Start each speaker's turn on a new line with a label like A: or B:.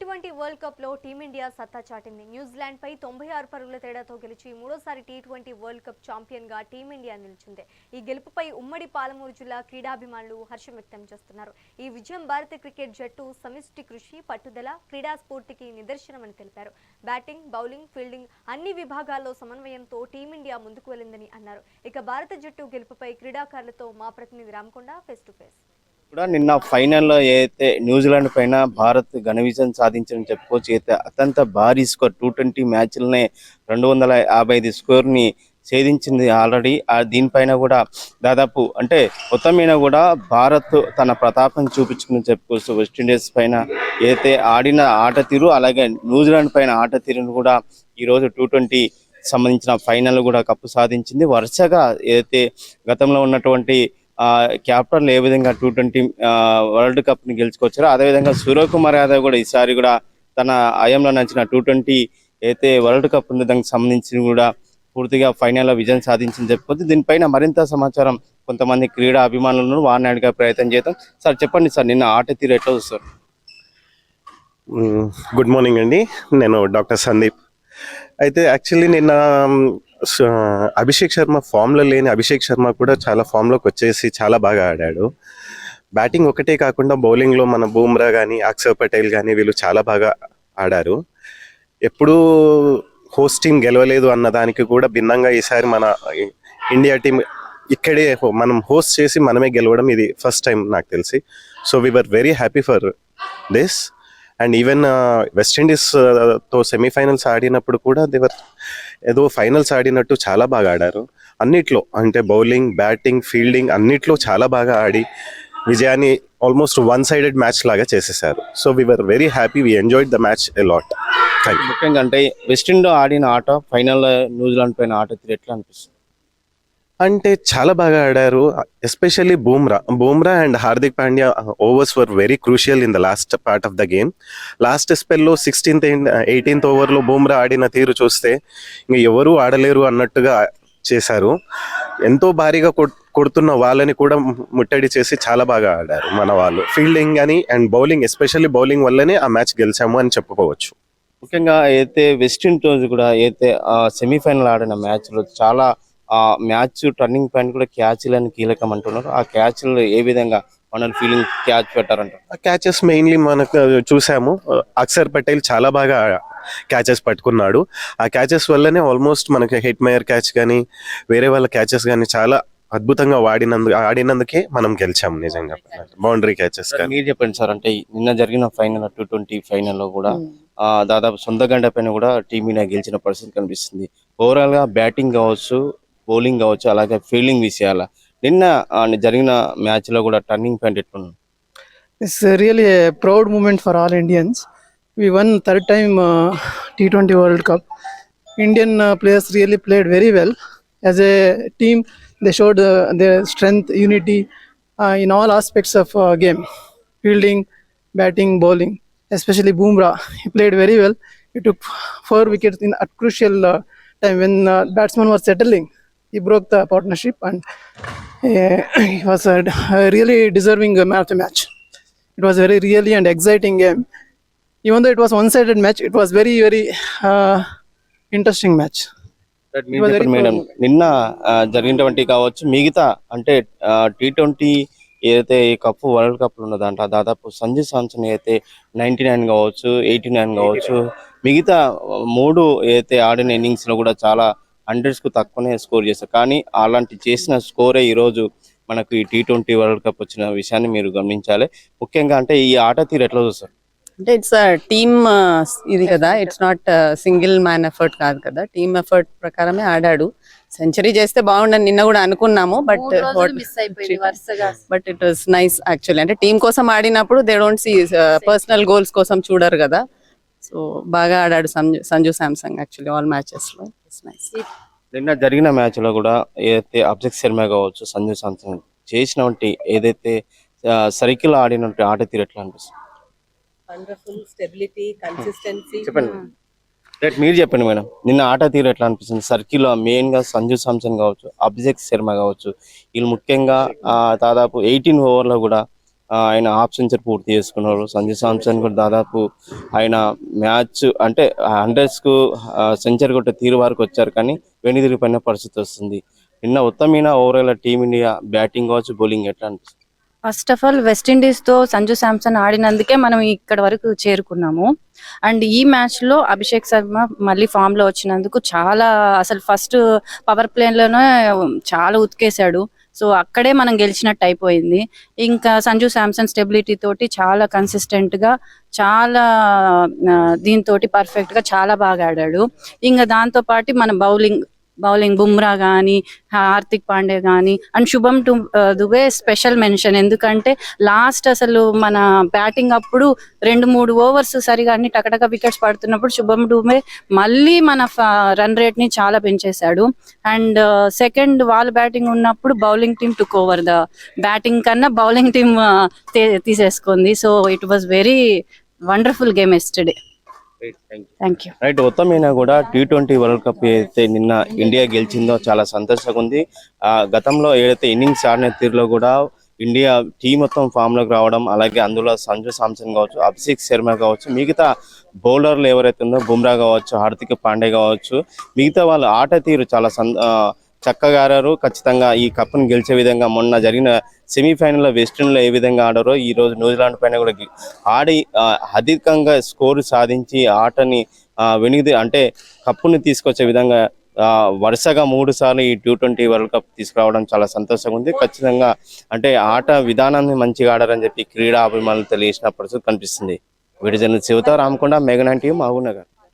A: T20 world cup లో team India సత్తా చాటింది. New Zealand పై 96 పరుగుల తేడాతో గెలిచి మూడోసారి T20 వరల్డ్ కప్ ఛాంపియన్ గా టీమిండియా నిలిచింది. ఈ గెలుపుపై ఉమ్మడి పాలమూరు జిల్లా క్రీడాభిమానులు హర్షం వ్యక్తం చేస్తున్నారు. ఈ విజయం భారత క్రికెట్ జట్టు సమిష్టి కృషి, పట్టుదల, క్రీడా స్ఫూర్తికి నిదర్శనమని తెలిపారు. బ్యాటింగ్, బౌలింగ్, ఫీల్డింగ్ అన్ని విభాగాల్లో సమన్వయంతో టీమిండియా ముందుకు వెళ్లిందని అన్నారు. ఇక భారత జట్టు గెలుపుపై క్రీడాకారులతో మా ప్రతినిధి రామకొండ ఫేస్ టు ఫేస్.
B: కూడా నిన్న ఫైనల్లో అయితే న్యూజిలాండ్ పైన భారత్ ఘన విజయం సాధించని చెప్పుకోవచ్చు. అయితే అత్యంత భారీ స్కోర్ 220 మ్యాచ్లనే 255 స్కోర్ని ఛేదించింది ఆల్రెడీ. దీనిపైన కూడా దాదాపు అంటే మొత్తం మీద కూడా భారత్ తన ప్రతాపం చూపించుకుని చెప్పుకోవచ్చు. వెస్టిండీస్ పైన అయితే ఆడిన ఆట తీరు, అలాగే న్యూజిలాండ్ పైన ఆట తీరును కూడా ఈరోజు 220 సంబంధించిన ఫైనల్ కూడా కప్పు సాధించింది. వరుసగా ఏదైతే గతంలో ఉన్నటువంటి క్యాప్టెన్లు ఏ విధంగా 220 వరల్డ్ కప్ ని గెలుచుకొచ్చారో అదేవిధంగా సూర్యకుమార్ యాదవ్ కూడా ఈసారి కూడా తన హయాంలో నచ్చిన 220 అయితే వరల్డ్ కప్ దానికి సంబంధించి కూడా పూర్తిగా ఫైనల్లో విజయం సాధించింది చెప్పుకోవచ్చు. దీనిపైన మరింత సమాచారం కొంతమంది క్రీడా అభిమానులను వారిని అడిగే ప్రయత్నం చేద్దాం. సార్ చెప్పండి సార్, నిన్న ఆట తీరు ఎట్లా చూస్తారు?
C: గుడ్ మార్నింగ్ అండి, నేను డాక్టర్ సందీప్. అయితే యాక్చువల్లీ నిన్న అభిషేక్ శర్మ ఫామ్లో లేని అభిషేక్ శర్మ కూడా చాలా ఫామ్లోకి వచ్చేసి చాలా బాగా ఆడాడు. బ్యాటింగ్ ఒకటే కాకుండా బౌలింగ్లో మన బూమ్రా కానీ అక్షర్ పటేల్ కానీ వీళ్ళు చాలా బాగా ఆడారు. ఎప్పుడూ హోస్ట్ టీం గెలవలేదు అన్న దానికి కూడా భిన్నంగా ఈసారి మన ఇండియా టీం ఇక్కడే మనం హోస్ట్ చేసి మనమే గెలవడం ఇది ఫస్ట్ టైం నాకు తెలిసి. So we were very happy for this. And even వెస్టిండీస్తో సెమీఫైనల్స్ ఆడినప్పుడు కూడా దేవర్ ఏదో ఫైనల్స్ ఆడినట్టు చాలా బాగా ఆడారు. అన్నిట్లో అంటే బౌలింగ్, బ్యాటింగ్, ఫీల్డింగ్ అన్నిట్లో చాలా బాగా ఆడి విజయాన్ని ఆల్మోస్ట్ వన్ సైడెడ్ మ్యాచ్ లాగా చేసేసారు. So we were very happy, we enjoyed the match a lot.
B: ముఖ్యంగా అంటే వెస్టిండీస్ ఆడిన ఆట ఫైనల్లో న్యూజిలాండ్ పైన ఆట తీరు ఎట్లా అనిపిస్తుంది?
C: అంటే చాలా బాగా ఆడారు. Especially Bumrah and Hardik Pandya overs were very crucial in the last part of the game. Last స్పెల్లో 16th and 18th ఓవర్లో బూమ్రా ఆడిన తీరు చూస్తే ఇంక ఎవరూ ఆడలేరు అన్నట్టుగా చేశారు. ఎంతో భారీగా కొడుతున్న వాళ్ళని కూడా ముట్టడి చేసి చాలా బాగా ఆడారు మన వాళ్ళు. ఫీల్డింగ్ కానీ అండ్ బౌలింగ్, ఎస్పెషల్లీ బౌలింగ్ వల్లనే ఆ మ్యాచ్ గెలిచాము అని చెప్పుకోవచ్చు.
B: ముఖ్యంగా అయితే వెస్టిండీస్ కూడా అయితే సెమీఫైనల్ ఆడిన మ్యాచ్లో చాలా మ్యాచ్ టర్నింగ్ పాయింట్ కూడా క్యాచ్లని కీలకం అంటున్నారు. ఆ క్యాచ్లు ఏ విధంగా మన ఫీలింగ్ క్యాచ్ పెట్టారంటారు?
C: ఆ క్యాచెస్ మెయిన్లీ మనకు చూసాము. అక్షర్ పటేల్ చాలా బాగా క్యాచెస్ పట్టుకున్నాడు. ఆ క్యాచెస్ వల్లనే ఆల్మోస్ట్ మనకి హిట్ మేయర్ క్యాచ్ కానీ వేరే వాళ్ళ క్యాచెస్ కానీ చాలా అద్భుతంగా ఆడినందుకే మనం గెలిచాము నిజంగా. బౌండరీ క్యాచెస్ కానీ
B: మీరు చెప్పండి సార్, అంటే నిన్న జరిగిన ఫైనల్ 220 ఫైనల్లో కూడా దాదాపు సొంత గంట పైన కూడా టీమిండియా గెలిచిన పరిస్థితి కనిపిస్తుంది. ఓవరాల్ గా బ్యాటింగ్ కావచ్చు, బౌలింగ్ కావచ్చు, అలాగే ఫీల్డింగ్ విషయాల నిన్న జరిగిన మ్యాచ్ లో కూడా టర్నింగ్ పాయింట్ ఎట్లుంది?
D: It's really a proud moment for all Indians. We won third time T20 World Cup. Indian players really played very well. As a team, they showed their strength, unity in all aspects of game. Fielding, batting, bowling. Especially Bumrah, he played very well. He took 4 wickets in a crucial time when batsmen were settling. He broke the partnership and he was really deserving man of the match. It was very really and exciting game. Even though it was one-sided match, it was very interesting match.
B: Madam, నిన్న జరిగినటువంటి కావచ్చు మిగతా అంటే T20 ఏదైతే ఈ cup world cup ఉన్నదంట దాదాపు సంజు శాంసన్ అయితే 99 కావచ్చు, 89 కావచ్చు, మిగతా 3 ఏదైతే ఆడిన ఇన్నింగ్స్ లో కూడా చాలా హండ్రెడ్స్ కు తక్కువనే స్కోర్ చేశారు. కానీ అలాంటి చేసిన స్కోరే ఈ రోజు మనకు ఈ T20 వరల్డ్ కప్ వచ్చిన విషయాన్ని మీరు గమనించాలి. ముఖ్యంగా అంటే ఈ ఆట తీరు ఎట్లా చూస్తారు?
E: అంటే ఇట్స్ టీమ్ ఇది కదా, it's not single man effort కాదు కదా, టీమ్ ఎఫర్ట్ ప్రకారమే ఆడాడు. సెంచరీ చేస్తే బాగుండని నిన్న కూడా అనుకున్నాము, but it was nice actually. అంటే టీం కోసం ఆడినప్పుడు they don't see personal goals కోసం చూడరు కదా. సో బాగా ఆడాడు Sanju Samson actually all matches లో. It's nice.
B: నిన్న జరిగిన మ్యాచ్ లో కూడా ఏదైతే అభిషేక్ శర్మ కావచ్చు, సంజు శాంసంగ్ చేసినటువంటి ఏదైతే సర్కిల్ ఆడినటువంటి ఆట తీరు ఎట్లా అనిపిస్తుంది?
F: Wonderful stability, consistency.
B: చెప్పండి మీరు చెప్పండి మేడం, నిన్న ఆట తీరు ఎట్లా అనిపిస్తుంది? సర్కిల్ మెయిన్ గా సంజు శాంసన్ కావచ్చు, అభిషేక్ శర్మ కావచ్చు, వీళ్ళు ముఖ్యంగా దాదాపు 18 ఓవర్లో కూడా ఆయన హాఫ్ సెంచరీ పూర్తి చేసుకున్నారు. సంజు శాంసన్ కూడా దాదాపు ఆయన మ్యాచ్ అంటే 100కు సెంచరీ కొట్టే తీరు వరకు వచ్చారు, కానీ వెనుదిరిగిపోయిన పరిస్థితి వస్తుంది. నిన్న ఉత్తమైన ఓవరాల్ టీమిండియా బ్యాటింగ్ కావచ్చు, బౌలింగ్ ఎట్లా అనిపిస్తుంది?
G: ఫస్ట్ ఆఫ్ ఆల్ వెస్టిండీస్ తో సంజు శాంసన్ ఆడినందుకే మనం ఇక్కడ వరకు చేరుకున్నాము. అండ్ ఈ మ్యాచ్ లో అభిషేక్ శర్మ మళ్ళీ ఫామ్ లో వచ్చినందుకు చాలా అసలు ఫస్ట్ పవర్ ప్లే లోనే చాలా ఉతికేశాడు. సో అక్కడే మనం గెలిచినట్టు అయిపోయింది. ఇంకా సంజు శాంసన్ స్టెబిలిటీ తోటి చాలా కన్సిస్టెంట్ గా చాలా దీంతో పర్ఫెక్ట్ గా చాలా బాగా ఆడాడు. ఇంకా దాంతో పాటు మన బౌలింగ్ బుమ్రా కానీ, హార్దిక్ పాండే కానీ అండ్ శుభం దుబే స్పెషల్ మెన్షన్. ఎందుకంటే లాస్ట్ అసలు మన బ్యాటింగ్ అప్పుడు 2-3 ఓవర్స్ సరిగా అన్ని టకటక వికెట్స్ పడుతున్నప్పుడు శుభం దుబే మళ్ళీ మన రన్ రేట్ ని చాలా పెంచేశాడు. అండ్ సెకండ్ వాళ్ళ బ్యాటింగ్ ఉన్నప్పుడు bowling team took over the batting కన్నా బౌలింగ్ టీమ్ తీసేసుకుంది. So it was very wonderful game yesterday. Thank you.
B: Right, మొత్తమైనా కూడా T20 వరల్డ్ కప్ ఏదైతే నిన్న ఇండియా గెలిచిందో చాలా సంతోషంగా ఉంది. గతంలో ఏదైతే ఇన్నింగ్స్ ఆడిన తీరులో కూడా ఇండియా టీం మొత్తం ఫామ్ లోకి రావడం, అలాగే అందులో సంజు శాంసన్ కావచ్చు, అభిషేక్ శర్మ కావచ్చు, మిగతా బౌలర్లు ఎవరైతే ఉందో బుమ్రా కావచ్చు, హార్దిక్ పాండే కావచ్చు, మిగతా వాళ్ళ ఆట తీరు చాలా చక్కగా ఆడారు. ఖచ్చితంగా ఈ కప్ను గెలిచే విధంగా మొన్న జరిగిన సెమీఫైనల్లో వెస్టిండీస్లో ఏ విధంగా ఆడారో ఈ రోజు న్యూజిలాండ్ పైన కూడా ఆడి అధికంగా స్కోరు సాధించి ఆటని అంటే కప్పుని తీసుకొచ్చే విధంగా వరుసగా 3 సార్లు ఈ T20 వరల్డ్ కప్ తీసుకురావడం చాలా సంతోషంగా ఉంది. ఖచ్చితంగా అంటే ఆట విధానాన్ని మంచిగా ఆడారని చెప్పి క్రీడా అభిమానులు తెలియజేసిన పరిస్థితి కనిపిస్తుంది. వీడియో జర్నలిస్ట్ శివతో రామకొండ, మెగా 9 టీవీ, మహబూబ్ నగర్.